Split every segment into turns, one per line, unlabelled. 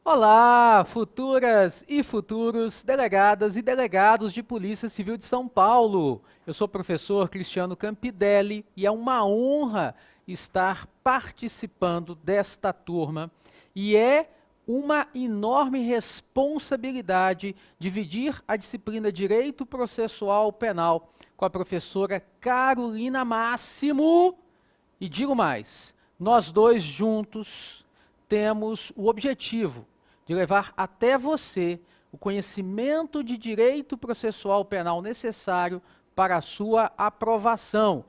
Olá, futuras e futuros delegadas e delegados de Polícia Civil de São Paulo. Eu sou o professor Cristiano Campidelli e é uma honra estar participando desta turma e é uma enorme responsabilidade dividir a disciplina Direito Processual Penal com a professora Carolina Máximo. E digo mais, nós dois juntos temos o objetivo de levar até você o conhecimento de direito processual penal necessário para a sua aprovação.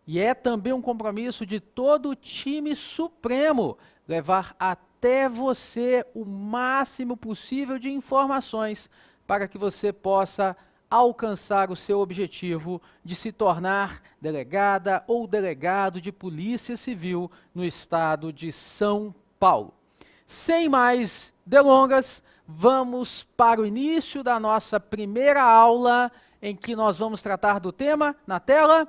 E é também um compromisso de todo o time supremo levar até você o máximo possível de informações para que você possa alcançar o seu objetivo de se tornar delegada ou delegado de Polícia Civil no estado de São Paulo. Sem mais delongas, vamos para o início da nossa primeira aula, em que nós vamos tratar do tema, na tela,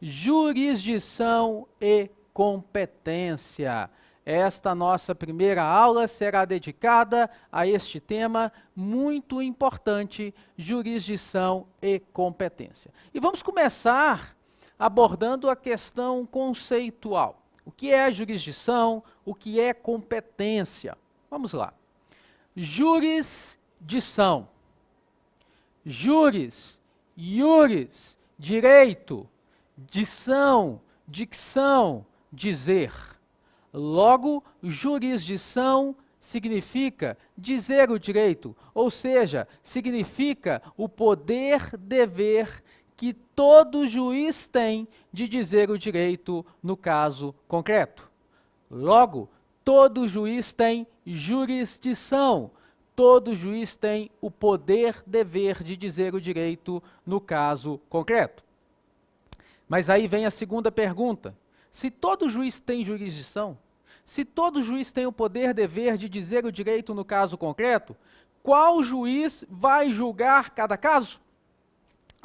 jurisdição e competência. Esta nossa primeira aula será dedicada a este tema muito importante, jurisdição e competência. E vamos começar abordando a questão conceitual. O que é jurisdição? O que é competência? Vamos lá. Jurisdição. Juris, iuris, direito, dição, dicção, dizer. Logo, jurisdição significa dizer o direito, ou seja, significa o poder-dever que todo juiz tem de dizer o direito no caso concreto. Logo, todo juiz tem jurisdição, todo juiz tem o poder-dever de dizer o direito no caso concreto. Mas aí vem a segunda pergunta. Se todo juiz tem jurisdição, se todo juiz tem o poder-dever de dizer o direito no caso concreto, qual juiz vai julgar cada caso?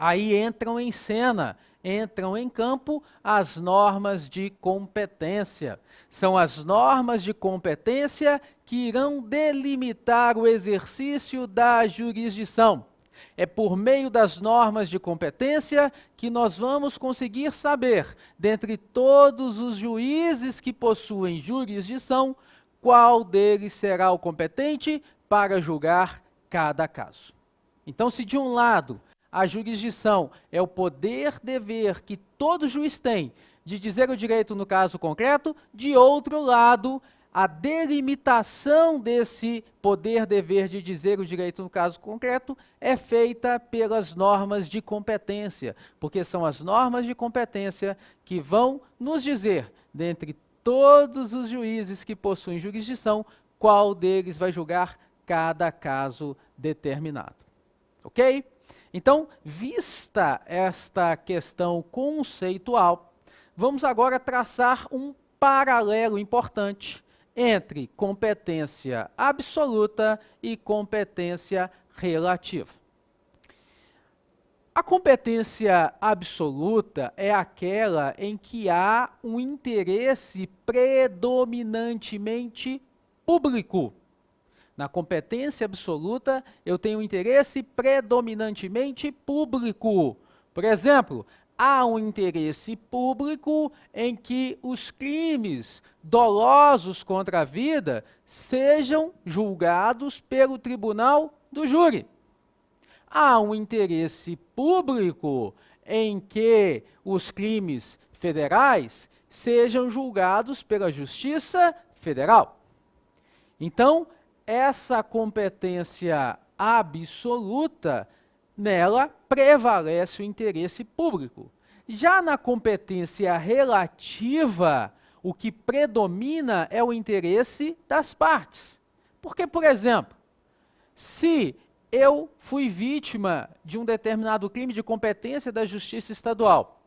Aí entram em cena, entram em campo as normas de competência. São as normas de competência que irão delimitar o exercício da jurisdição. É por meio das normas de competência que nós vamos conseguir saber, dentre todos os juízes que possuem jurisdição, qual deles será o competente para julgar cada caso. Então, se de um lado a jurisdição é o poder-dever que todo juiz tem de dizer o direito no caso concreto, de outro lado, a delimitação desse poder-dever de dizer o direito no caso concreto é feita pelas normas de competência, porque são as normas de competência que vão nos dizer, dentre todos os juízes que possuem jurisdição, qual deles vai julgar cada caso determinado. Ok? Então, vista esta questão conceitual, vamos agora traçar um paralelo importante entre competência absoluta e competência relativa. A competência absoluta é aquela em que há um interesse predominantemente público. Na competência absoluta, eu tenho um interesse predominantemente público. Por exemplo, há um interesse público em que os crimes dolosos contra a vida sejam julgados pelo tribunal do júri. Há um interesse público em que os crimes federais sejam julgados pela Justiça Federal. Então, essa competência absoluta, nela prevalece o interesse público. Já na competência relativa, o que predomina é o interesse das partes. Porque, por exemplo, se eu fui vítima de um determinado crime de competência da Justiça Estadual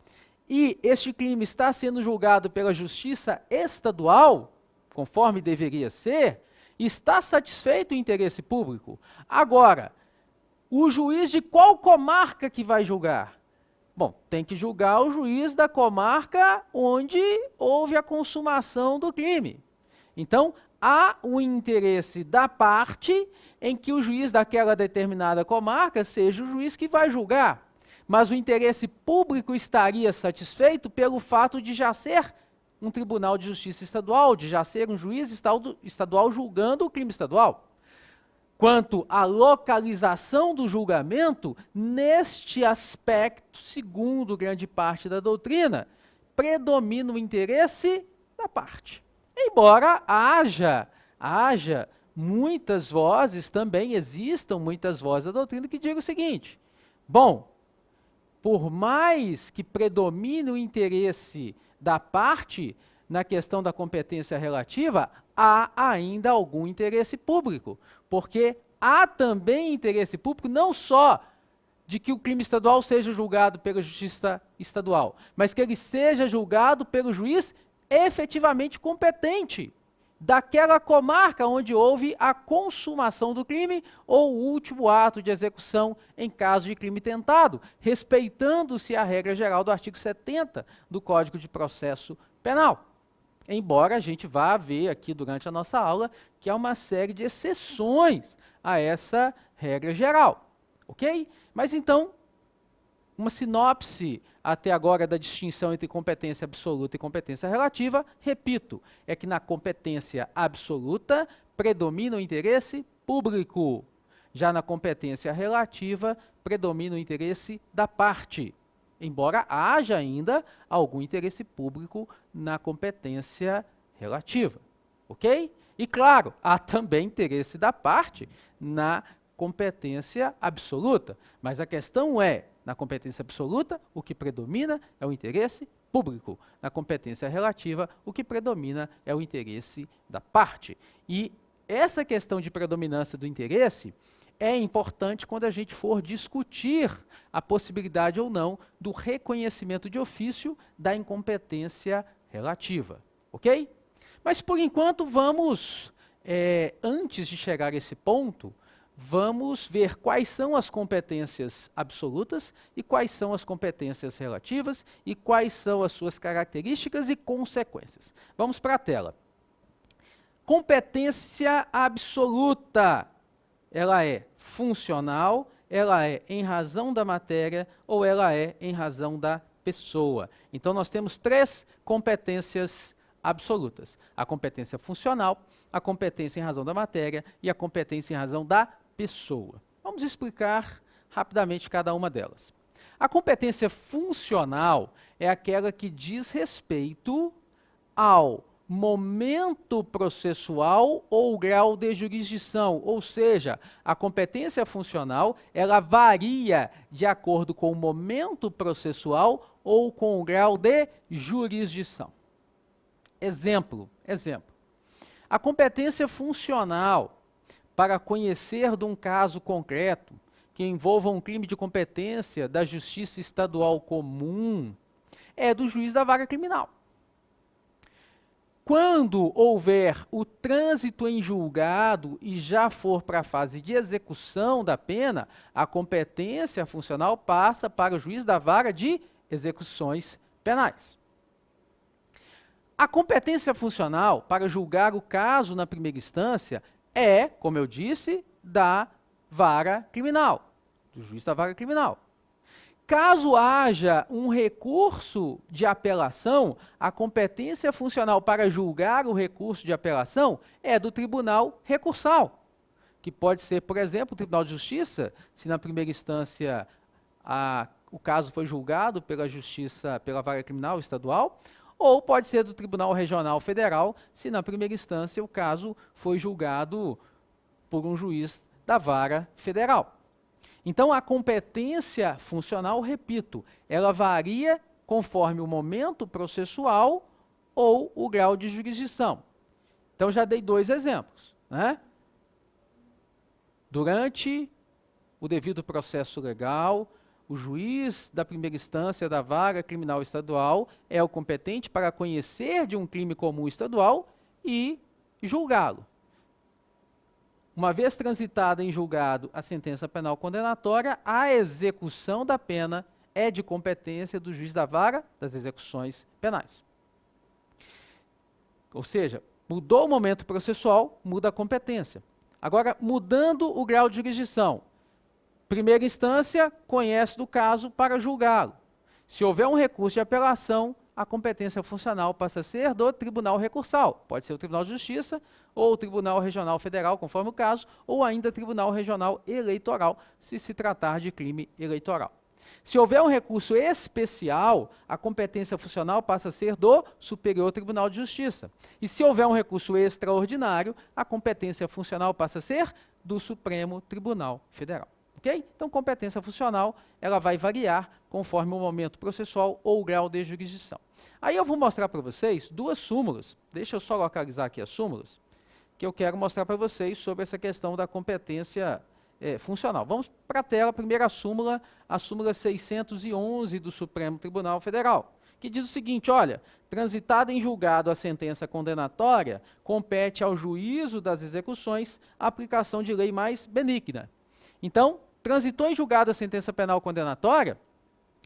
e este crime está sendo julgado pela Justiça Estadual, conforme deveria ser, está satisfeito o interesse público. Agora, o juiz de qual comarca que vai julgar? Bom, tem que julgar o juiz da comarca onde houve a consumação do crime. Então, há um interesse da parte em que o juiz daquela determinada comarca seja o juiz que vai julgar. Mas o interesse público estaria satisfeito pelo fato de já ser um tribunal de justiça estadual, de já ser um juiz estadual julgando o crime estadual. Quanto à localização do julgamento, neste aspecto, segundo grande parte da doutrina, predomina o interesse da parte. Embora haja muitas vozes, também existam muitas vozes da doutrina que digam o seguinte: bom, por mais que predomine o interesse da parte na questão da competência relativa, há ainda algum interesse público, porque há também interesse público não só de que o crime estadual seja julgado pela justiça estadual, mas que ele seja julgado pelo juiz efetivamente competente daquela comarca onde houve a consumação do crime ou o último ato de execução em caso de crime tentado, respeitando-se a regra geral do artigo 70 do Código de Processo Penal. Embora a gente vá ver aqui durante a nossa aula que há uma série de exceções a essa regra geral, ok? Mas então, uma sinopse até agora da distinção entre competência absoluta e competência relativa, repito, é que na competência absoluta predomina o interesse público. Já na competência relativa, predomina o interesse da parte, embora haja ainda algum interesse público na competência relativa, ok? E claro, há também interesse da parte na competência absoluta, mas a questão é, na competência absoluta, o que predomina é o interesse público. Na competência relativa, o que predomina é o interesse da parte. E essa questão de predominância do interesse é importante quando a gente for discutir a possibilidade ou não do reconhecimento de ofício da incompetência relativa, ok? Mas, por enquanto, vamos, antes de chegar a esse ponto, vamos ver quais são as competências absolutas e quais são as competências relativas e quais são as suas características e consequências. Vamos para a tela. Competência absoluta. Ela é funcional, ela é em razão da matéria ou ela é em razão da pessoa. Então, nós temos três competências absolutas: a competência funcional, a competência em razão da matéria e a competência em razão da pessoa. Vamos explicar rapidamente cada uma delas. A competência funcional é aquela que diz respeito ao momento processual ou grau de jurisdição, ou seja, a competência funcional, ela varia de acordo com o momento processual ou com o grau de jurisdição. Exemplo. A competência funcional para conhecer de um caso concreto que envolva um crime de competência da Justiça Estadual Comum é do juiz da vara criminal. Quando houver o trânsito em julgado e já for para a fase de execução da pena, a competência funcional passa para o juiz da vara de execuções penais. A competência funcional para julgar o caso na primeira instância é, como eu disse, da vara criminal, do juiz da vara criminal. Caso haja um recurso de apelação, a competência funcional para julgar o recurso de apelação é do tribunal recursal, que pode ser, por exemplo, o Tribunal de Justiça, se na primeira instância o caso foi julgado pela Justiça, pela vara criminal estadual, ou pode ser do Tribunal Regional Federal, se na primeira instância o caso foi julgado por um juiz da vara federal. Então, a competência funcional, repito, ela varia conforme o momento processual ou o grau de jurisdição. Então, já dei dois exemplos, né? Durante o devido processo legal, o juiz da primeira instância da vara criminal estadual é o competente para conhecer de um crime comum estadual e julgá-lo. Uma vez transitada em julgado a sentença penal condenatória, a execução da pena é de competência do juiz da vara das execuções penais. Ou seja, Mudou o momento processual, muda a competência. Agora, mudando o grau de jurisdição. Primeira instância, conhece do caso para julgá-lo. Se houver um recurso de apelação, a competência funcional passa a ser do Tribunal Recursal. Pode ser o Tribunal de Justiça ou o Tribunal Regional Federal, conforme o caso, ou ainda Tribunal Regional Eleitoral, se tratar de crime eleitoral. Se houver um recurso especial, a competência funcional passa a ser do Superior Tribunal de Justiça. E se houver um recurso extraordinário, a competência funcional passa a ser do Supremo Tribunal Federal. Okay? Então, competência funcional, ela vai variar conforme o momento processual ou o grau de jurisdição. Aí eu vou mostrar para vocês duas súmulas. Deixa eu só localizar aqui as súmulas, que eu quero mostrar para vocês sobre essa questão da competência funcional. Vamos para a tela, primeiro a súmula 611 do Supremo Tribunal Federal, que diz o seguinte, olha, transitada em julgado a sentença condenatória, compete ao juízo das execuções a aplicação de lei mais benigna. Então, transitou em julgado a sentença penal condenatória,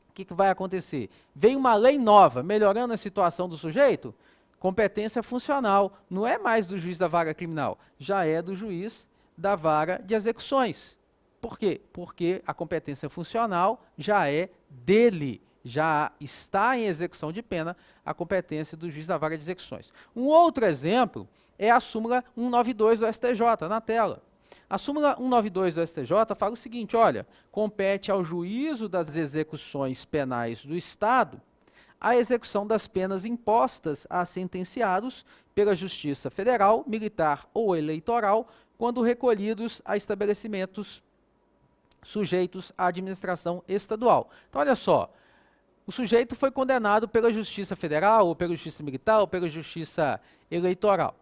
o que vai acontecer? Vem uma lei nova, melhorando a situação do sujeito, competência funcional, não é mais do juiz da vara criminal, já é do juiz da vara de execuções. Por quê? Porque a competência funcional já é dele, já está em execução de pena a competência do juiz da vara de execuções. Um outro exemplo é a súmula 192 do STJ, na tela. A súmula 192 do STJ fala o seguinte, olha, compete ao juízo das execuções penais do Estado a execução das penas impostas a sentenciados pela Justiça Federal, Militar ou Eleitoral, quando recolhidos a estabelecimentos sujeitos à administração estadual. Então, olha só, o sujeito foi condenado pela Justiça Federal, ou pela Justiça Militar, ou pela Justiça Eleitoral.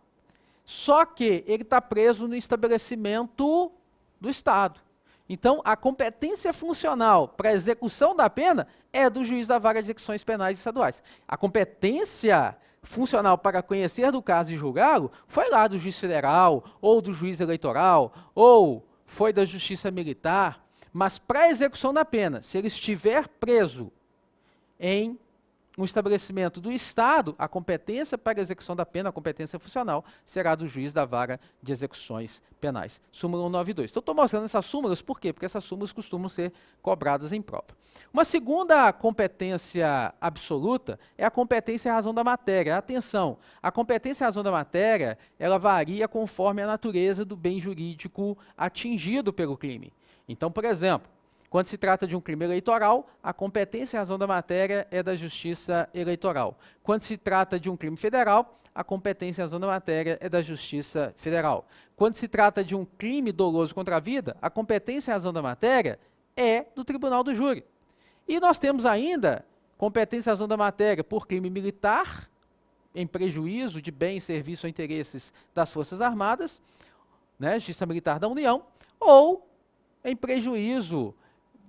Só que ele está preso no estabelecimento do Estado. Então, a competência funcional para a execução da pena é do juiz da vara de execuções penais estaduais. A competência funcional para conhecer do caso e julgá-lo foi lá do juiz federal, ou do juiz eleitoral, ou foi da justiça militar, mas para a execução da pena, se ele estiver preso em um estabelecimento do Estado, a competência para a execução da pena, a competência funcional, será do juiz da vara de execuções penais. Súmula 192. Então, estou mostrando essas súmulas, por quê? Porque essas súmulas costumam ser cobradas em prova. Uma segunda competência absoluta é a competência em razão da matéria. Atenção, a competência em razão da matéria, ela varia conforme a natureza do bem jurídico atingido pelo crime. Então, por exemplo, quando se trata de um crime eleitoral, a competência em razão da matéria é da Justiça Eleitoral. Quando se trata de um crime federal, a competência em razão da matéria é da Justiça Federal. Quando se trata de um crime doloso contra a vida, a competência em razão da matéria é do Tribunal do Júri. E nós temos ainda competência em razão da matéria por crime militar, em prejuízo de bens, serviços ou interesses das Forças Armadas, né, Justiça Militar da União, ou em prejuízo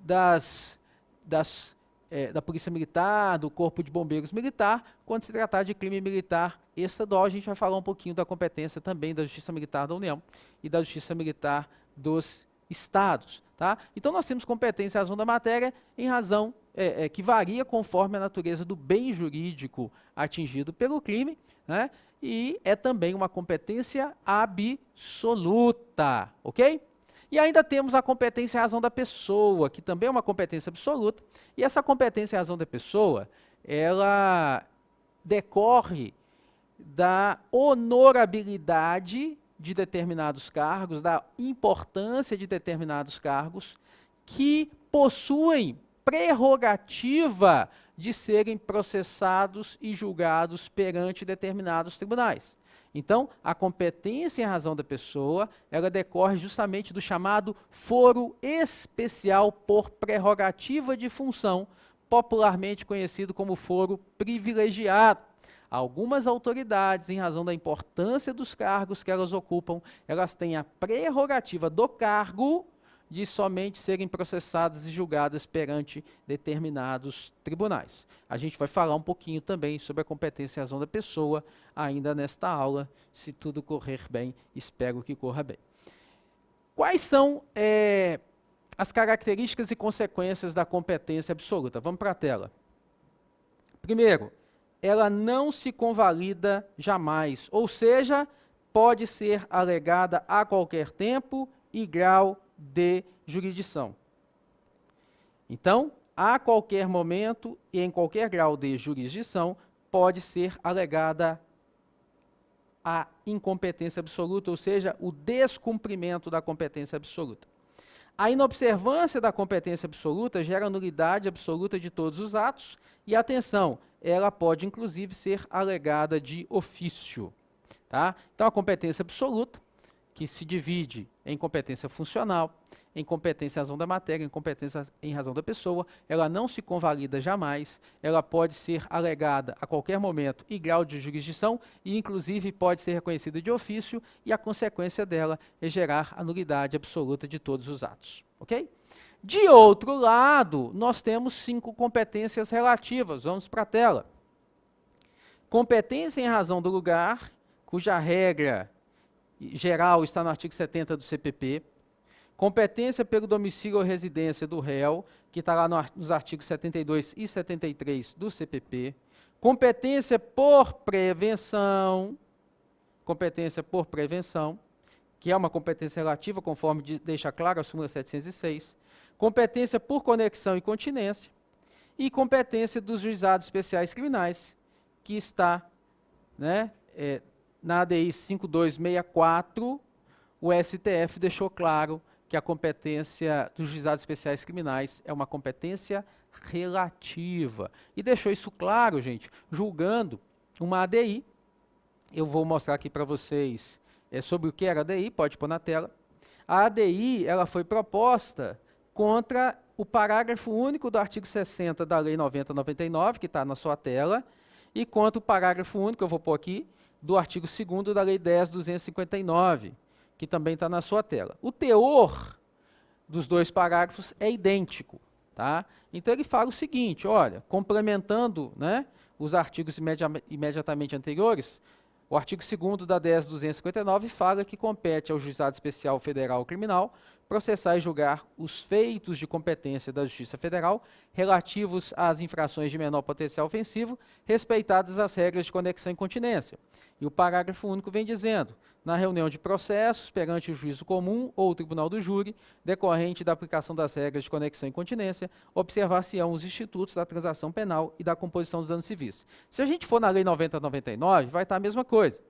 da Polícia Militar, do Corpo de Bombeiros Militar, quando se tratar de crime militar estadual. A gente vai falar um pouquinho da competência também da Justiça Militar da União e da Justiça Militar dos Estados. Tá? Então, nós temos competência em razão da matéria, em razão que varia conforme a natureza do bem jurídico atingido pelo crime, né? E é também uma competência absoluta, ok? E ainda temos a competência em razão da pessoa, que também é uma competência absoluta. E essa competência em razão da pessoa, ela decorre da honorabilidade de determinados cargos, da importância de determinados cargos, que possuem prerrogativa de serem processados e julgados perante determinados tribunais. Então, a competência em razão da pessoa, ela decorre justamente do chamado foro especial por prerrogativa de função, popularmente conhecido como foro privilegiado. Algumas autoridades, em razão da importância dos cargos que elas ocupam, elas têm a prerrogativa do cargo de somente serem processadas e julgadas perante determinados tribunais. A gente vai falar um pouquinho também sobre a competência em razão da pessoa, ainda nesta aula, se tudo correr bem, espero que corra bem. Quais são as características e consequências da competência absoluta? Vamos para a tela. Primeiro, ela não se convalida jamais, ou seja, pode ser alegada a qualquer tempo e grau de jurisdição. Então, a qualquer momento e em qualquer grau de jurisdição, pode ser alegada a incompetência absoluta, ou seja, o descumprimento da competência absoluta. A inobservância da competência absoluta gera nulidade absoluta de todos os atos e, atenção, ela pode inclusive ser alegada de ofício. Tá? Então, a competência absoluta, que se divide em competência funcional, em competência em razão da matéria, em competência em razão da pessoa, ela não se convalida jamais, ela pode ser alegada a qualquer momento e grau de jurisdição, e inclusive pode ser reconhecida de ofício, e a consequência dela é gerar a nulidade absoluta de todos os atos. Ok? De outro lado, nós temos 5 competências relativas. Vamos para a tela. Competência em razão do lugar, cuja regra geral está no artigo 70 do CPP. Competência pelo domicílio ou residência do réu, que está lá nos artigos 72 e 73 do CPP. Competência por prevenção, que é uma competência relativa, conforme deixa claro a súmula 706. Competência por conexão e continência. E competência dos juizados especiais criminais, que está, né, na ADI 5264, o STF deixou claro que a competência dos juizados especiais criminais é uma competência relativa. E deixou isso claro, gente, julgando uma ADI. Eu vou mostrar aqui para vocês sobre o que era a ADI, pode pôr na tela. A ADI ela foi proposta contra o parágrafo único do artigo 60 da Lei 90/99, que está na sua tela, e contra o parágrafo único, eu vou pôr aqui, do artigo 2º da Lei 10.259, que também está na sua tela. O teor dos dois parágrafos é idêntico. Tá? Então ele fala o seguinte, olha, complementando, né, os artigos imediatamente anteriores, o artigo 2º da 10.259 fala que compete ao Juizado Especial Federal Criminal processar e julgar os feitos de competência da Justiça Federal relativos às infrações de menor potencial ofensivo, respeitadas as regras de conexão e continência. E o parágrafo único vem dizendo, na reunião de processos perante o juízo comum ou o tribunal do júri, decorrente da aplicação das regras de conexão e continência, observar-se-ão os institutos da transação penal e da composição dos danos civis. Se a gente for na Lei 90/99, vai estar a mesma coisa.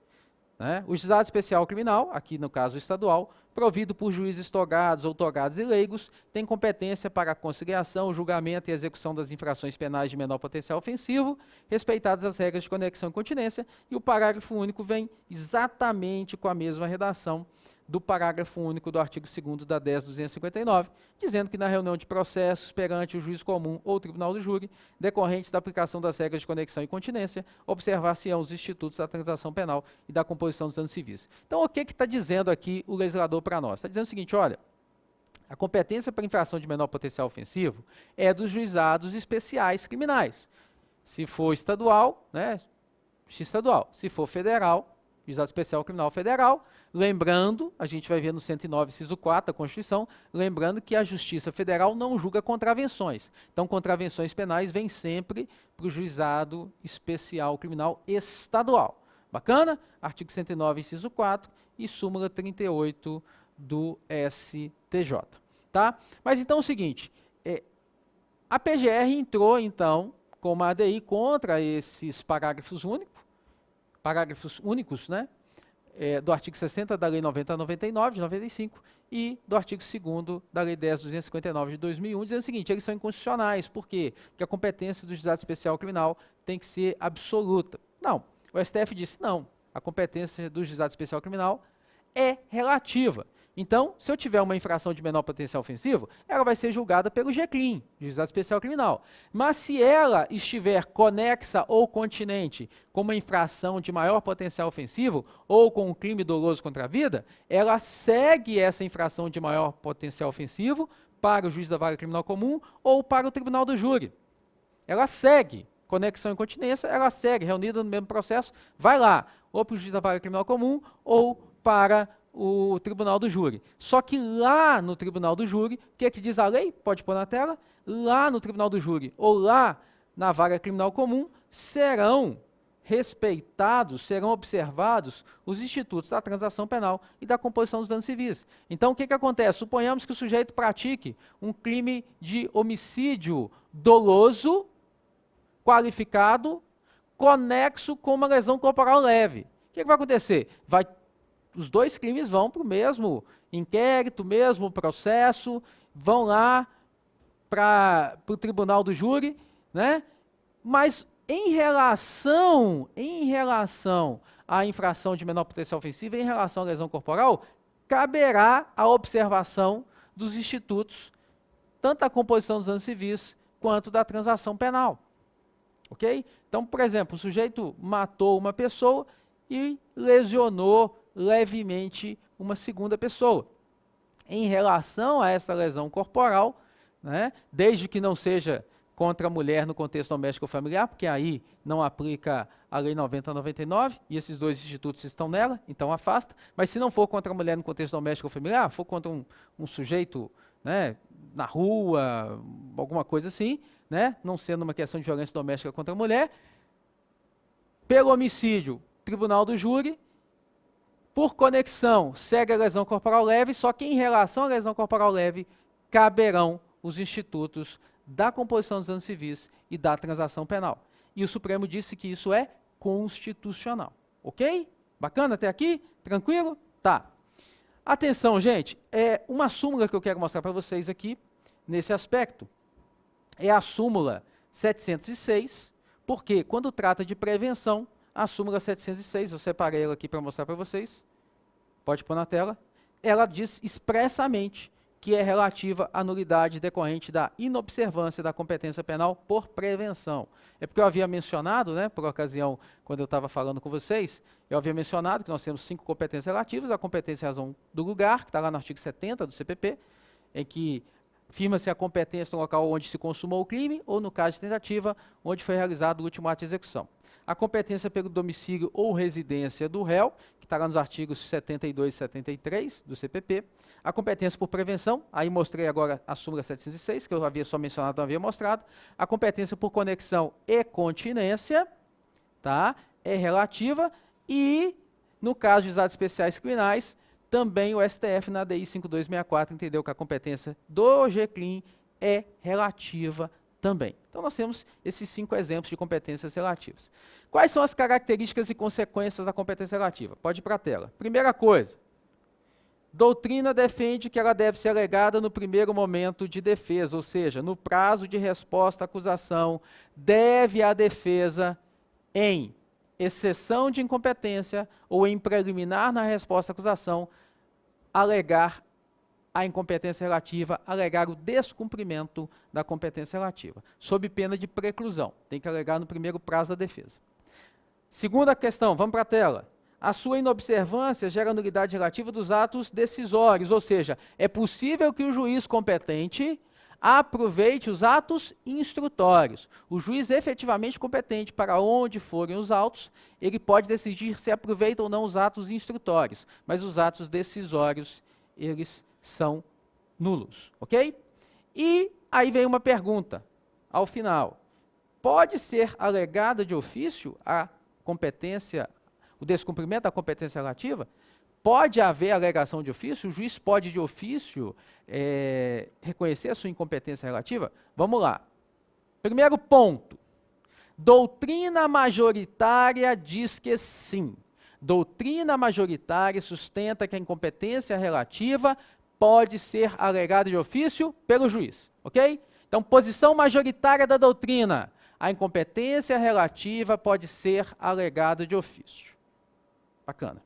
Né? O juizado especial criminal, aqui no caso estadual, provido por juízes togados ou togados e leigos, tem competência para a conciliação, julgamento e execução das infrações penais de menor potencial ofensivo, respeitadas as regras de conexão e continência, e o parágrafo único vem exatamente com a mesma redação do parágrafo único do artigo 2º da 10.259, dizendo que na reunião de processos perante o juízo comum ou o tribunal do júri, decorrentes da aplicação das regras de conexão e continência, observar-se-ão os institutos da transação penal e da composição dos danos civis. Então, o que está dizendo aqui o legislador para nós? Está dizendo o seguinte, olha, a competência para infração de menor potencial ofensivo é dos juizados especiais criminais. Se for estadual, né, estadual. Se for federal, Juizado Especial Criminal Federal, lembrando, a gente vai ver no 109, inciso 4 da Constituição, lembrando que a Justiça Federal não julga contravenções. Então, contravenções penais vêm sempre para o Juizado Especial Criminal Estadual. Bacana? Artigo 109, inciso 4 e súmula 38 do STJ. Tá? Mas então é o seguinte, a PGR entrou então com uma ADI contra esses parágrafos únicos, né, do artigo 60 da Lei 90/99, de 95, e do artigo 2º da Lei 10.259, de 2001, dizendo o seguinte, eles são inconstitucionais. Por quê? Porque a competência do Juizado Especial Criminal tem que ser absoluta. Não, o STF disse não, a competência do Juizado Especial Criminal é relativa. Então, se eu tiver uma infração de menor potencial ofensivo, ela vai ser julgada pelo GCRIM, Juizado Especial Criminal. Mas se ela estiver conexa ou continente com uma infração de maior potencial ofensivo ou com um crime doloso contra a vida, ela segue essa infração de maior potencial ofensivo para o juiz da vara criminal comum ou para o tribunal do júri. Ela segue. Conexão e continência, ela segue, reunida no mesmo processo, vai lá, ou para o juiz da vara criminal comum ou para o tribunal do júri. Só que lá no tribunal do júri, o que é que diz a lei? Pode pôr na tela. Lá no tribunal do júri ou lá na vara criminal comum, serão respeitados, serão observados os institutos da transação penal e da composição dos danos civis. Então, o que acontece? Suponhamos que o sujeito pratique um crime de homicídio doloso, qualificado, conexo com uma lesão corporal leve. O que vai acontecer? Os dois crimes vão para o mesmo inquérito, mesmo processo, vão lá para o tribunal do júri, né? Mas em relação à infração de menor potencial ofensiva, em relação à lesão corporal, caberá a observação dos institutos, tanto da composição dos danos civis, quanto da transação penal. Ok? Então, por exemplo, o sujeito matou uma pessoa e lesionou levemente uma segunda pessoa. Em relação a essa lesão corporal, né, desde que não seja contra a mulher no contexto doméstico ou familiar, porque aí não aplica a Lei 90/99, e esses dois institutos estão nela, então afasta. Mas se não for contra a mulher no contexto doméstico ou familiar, for contra um sujeito, né, na rua, alguma coisa assim, né, não sendo uma questão de violência doméstica contra a mulher, pelo homicídio, tribunal do júri, por conexão, segue a lesão corporal leve, só que em relação à lesão corporal leve, caberão os institutos da composição dos danos civis e da transação penal. E o Supremo disse que isso é constitucional. Ok? Bacana até aqui? Tranquilo? Tá. Atenção, gente, uma súmula que eu quero mostrar para vocês aqui, nesse aspecto, é a súmula 706, porque quando trata de prevenção, a súmula 706, eu separei ela aqui para mostrar para vocês, pode pôr na tela, ela diz expressamente que é relativa à nulidade decorrente da inobservância da competência penal por prevenção. É porque eu havia mencionado, né, por ocasião, quando eu estava falando com vocês, eu havia mencionado que nós temos 5 competências relativas, a competência em razão do lugar, que está lá no artigo 70 do CPP, em que firma-se a competência no local onde se consumou o crime, ou no caso de tentativa, onde foi realizado o último ato de execução. A competência pelo domicílio ou residência do réu, que está lá nos artigos 72 e 73 do CPP. A competência por prevenção, aí mostrei agora a súmula 706, que eu havia só mencionado, não havia mostrado. A competência por conexão e continência, tá? É relativa. E, no caso de usados especiais criminais, também o STF na DI 5264 entendeu que a competência do GCRIM é relativa também. Então nós temos esses 5 exemplos de competências relativas. Quais são as características e consequências da competência relativa? Pode ir para a tela. Primeira coisa, doutrina defende que ela deve ser alegada no primeiro momento de defesa, ou seja, no prazo de resposta à acusação, deve a defesa, em exceção de incompetência ou em preliminar na resposta à acusação, alegar a incompetência relativa, alegar o descumprimento da competência relativa, sob pena de preclusão. Tem que alegar no primeiro prazo da defesa. Segunda questão, vamos para a tela. A sua inobservância gera nulidade relativa dos atos decisórios, ou seja, é possível que o juiz competente aproveite os atos instrutórios. O juiz efetivamente competente para onde forem os autos, ele pode decidir se aproveita ou não os atos instrutórios, mas os atos decisórios, eles são nulos, ok? E aí vem uma pergunta, ao final. Pode ser alegada de ofício a competência, o descumprimento da competência relativa? Pode haver alegação de ofício? O juiz pode de ofício reconhecer a sua incompetência relativa? Vamos lá. Primeiro ponto. Doutrina majoritária diz que sim. Doutrina majoritária sustenta que a incompetência relativa pode ser alegada de ofício pelo juiz, ok? Então, posição majoritária da doutrina. A incompetência relativa pode ser alegada de ofício. Bacana.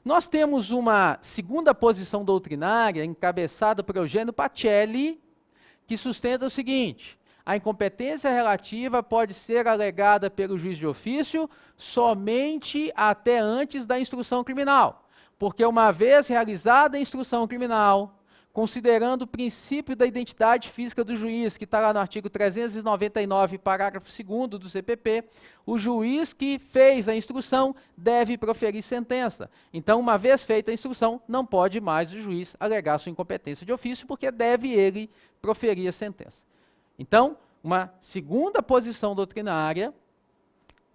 Nós temos uma segunda posição doutrinária, encabeçada por Eugênio Pacelli, que sustenta o seguinte: a incompetência relativa pode ser alegada pelo juiz de ofício somente até antes da instrução criminal, porque uma vez realizada a instrução criminal, considerando o princípio da identidade física do juiz, que está lá no artigo 399, parágrafo 2º do CPP, o juiz que fez a instrução deve proferir sentença. Então, uma vez feita a instrução, não pode mais o juiz alegar sua incompetência de ofício, porque deve ele proferir a sentença. Então, uma segunda posição doutrinária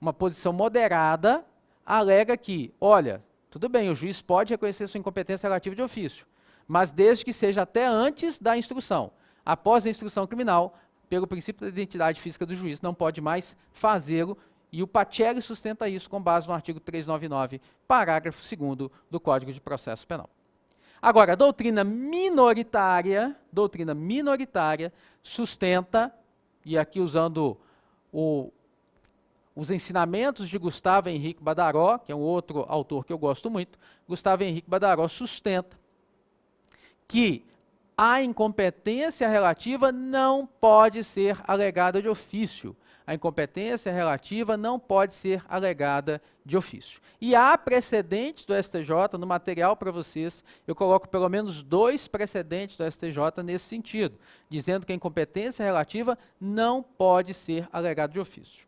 uma posição moderada, alega que, olha, tudo bem, o juiz pode reconhecer sua incompetência relativa de ofício, mas desde que seja até antes da instrução. Após a instrução criminal, pelo princípio da identidade física do juiz, não pode mais fazê-lo, e o Pacelli sustenta isso com base no artigo 399, parágrafo 2º do Código de Processo Penal. Agora, a doutrina minoritária sustenta, e aqui usando os ensinamentos de Gustavo Henrique Badaró, que é um outro autor que eu gosto muito, Gustavo Henrique Badaró sustenta que a incompetência relativa não pode ser alegada de ofício. A incompetência relativa não pode ser alegada de ofício. E há precedentes do STJ, no material para vocês, eu coloco pelo menos 2 precedentes do STJ nesse sentido, dizendo que a incompetência relativa não pode ser alegada de ofício.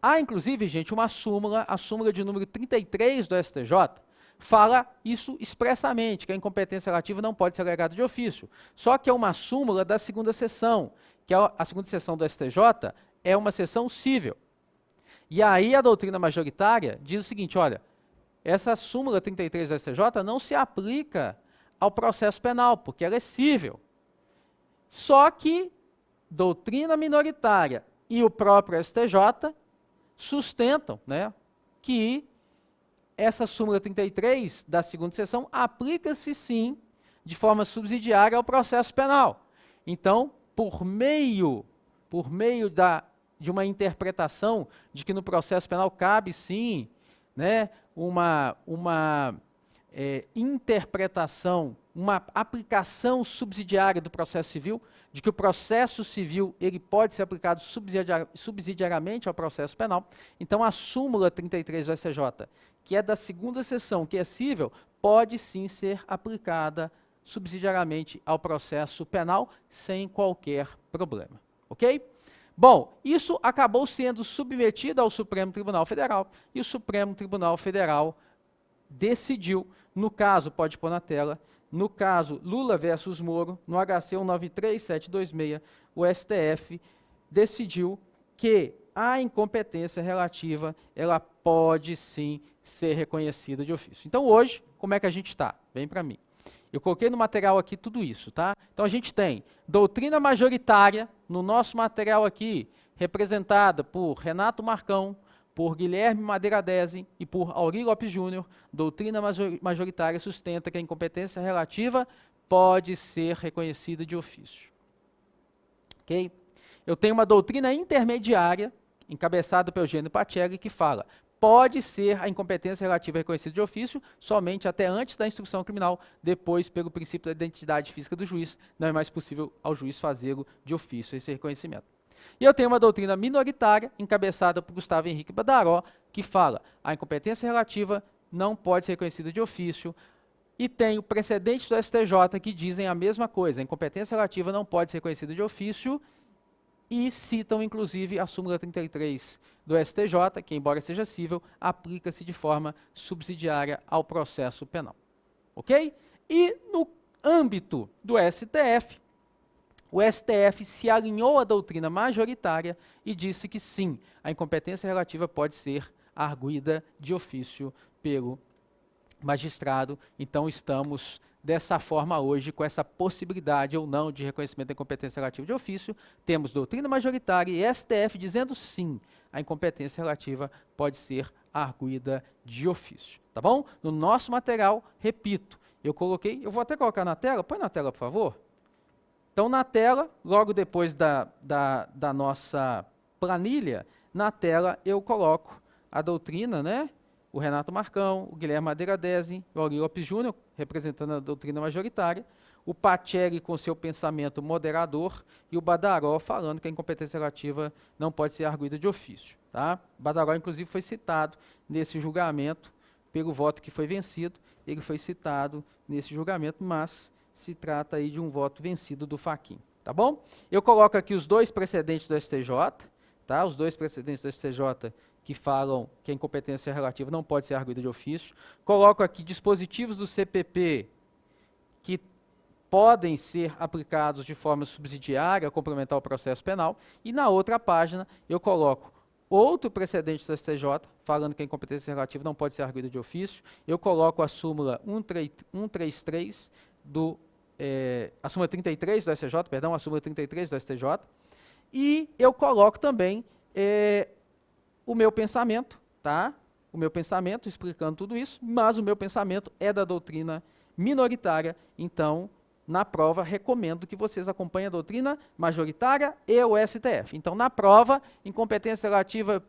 Há, inclusive, gente, uma súmula, a súmula de número 33 do STJ, fala isso expressamente, que a incompetência relativa não pode ser alegada de ofício. Só que é uma súmula da segunda seção, que é a segunda seção do STJ, é uma seção cível. E aí a doutrina majoritária diz o seguinte, olha, essa súmula 33 do STJ não se aplica ao processo penal, porque ela é cível. Só que doutrina minoritária e o próprio STJ sustentam, né, que essa súmula 33 da segunda seção aplica-se sim de forma subsidiária ao processo penal. Então, por meio de uma interpretação de que no processo penal cabe sim, né, uma interpretação, uma aplicação subsidiária do processo civil, de que o processo civil ele pode ser aplicado subsidiariamente ao processo penal. Então, a súmula 33 do STJ, que é da segunda seção, que é cível, pode sim ser aplicada subsidiariamente ao processo penal sem qualquer problema. Ok? Bom, isso acabou sendo submetido ao Supremo Tribunal Federal, e o Supremo Tribunal Federal decidiu, no caso, pode pôr na tela, no caso Lula versus Moro, no HC 193726, o STF decidiu que a incompetência relativa, ela pode sim ser reconhecida de ofício. Então hoje, como é que a gente está? Vem para mim. Eu coloquei no material aqui tudo isso, tá? Então a gente tem doutrina majoritária, no nosso material aqui, representada por Renato Marcão, por Guilherme Madeira Desen e por Auri Lopes Júnior. Doutrina majoritária sustenta que a incompetência relativa pode ser reconhecida de ofício. Ok? Eu tenho uma doutrina intermediária, encabeçada pelo Eugênio Pacelli, que fala: pode ser a incompetência relativa reconhecida de ofício somente até antes da instrução criminal, depois, pelo princípio da identidade física do juiz, não é mais possível ao juiz fazê-lo de ofício, esse reconhecimento. E eu tenho uma doutrina minoritária, encabeçada por Gustavo Henrique Badaró, que fala: a incompetência relativa não pode ser reconhecida de ofício, e tenho precedentes do STJ que dizem a mesma coisa: a incompetência relativa não pode ser reconhecida de ofício, e citam, inclusive, a súmula 33 do STJ, que, embora seja cível, aplica-se de forma subsidiária ao processo penal. Ok? E no âmbito do STF, o STF se alinhou à doutrina majoritária e disse que sim, a incompetência relativa pode ser arguida de ofício pelo magistrado. Então estamos dessa forma hoje, com essa possibilidade ou não de reconhecimento da incompetência relativa de ofício. Temos doutrina majoritária e STF dizendo sim, a incompetência relativa pode ser arguida de ofício. Tá bom? No nosso material, repito, eu vou até colocar na tela, põe na tela, por favor. Então, na tela, logo depois da nossa planilha, na tela eu coloco a doutrina, né? O Renato Marcão, o Guilherme Madeira Desen, o Auri Lopes Júnior, representando a doutrina majoritária, o Pacelli com seu pensamento moderador e o Badaró falando que a incompetência relativa não pode ser arguida de ofício. Tá? Badaró, inclusive, foi citado nesse julgamento pelo voto que foi vencido. Ele foi citado nesse julgamento, mas se trata aí de um voto vencido do Fachin. Tá bom? Eu coloco aqui os 2 precedentes do STJ, tá? Os 2 precedentes do STJ que falam que a incompetência relativa não pode ser arguida de ofício. Coloco aqui dispositivos do CPP que podem ser aplicados de forma subsidiária, complementar o processo penal. E na outra página eu coloco outro precedente do STJ, falando que a incompetência relativa não pode ser arguida de ofício. Eu coloco a súmula 133 a súmula 33 do STJ, perdão, a súmula 33 do STJ, e eu coloco também o meu pensamento, tá? O meu pensamento explicando tudo isso, mas o meu pensamento é da doutrina minoritária, então, na prova, recomendo que vocês acompanhem a doutrina majoritária e o STF. Então, na prova, incompetência relativa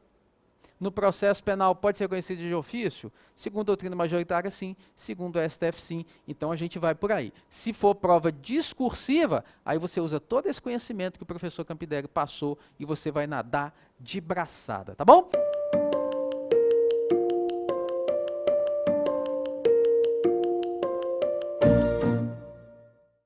no processo penal pode ser reconhecida de ofício? Segundo a doutrina majoritária, sim. Segundo o STF, sim. Então, a gente vai por aí. Se for prova discursiva, aí você usa todo esse conhecimento que o professor Campidério passou e você vai nadar de braçada, tá bom?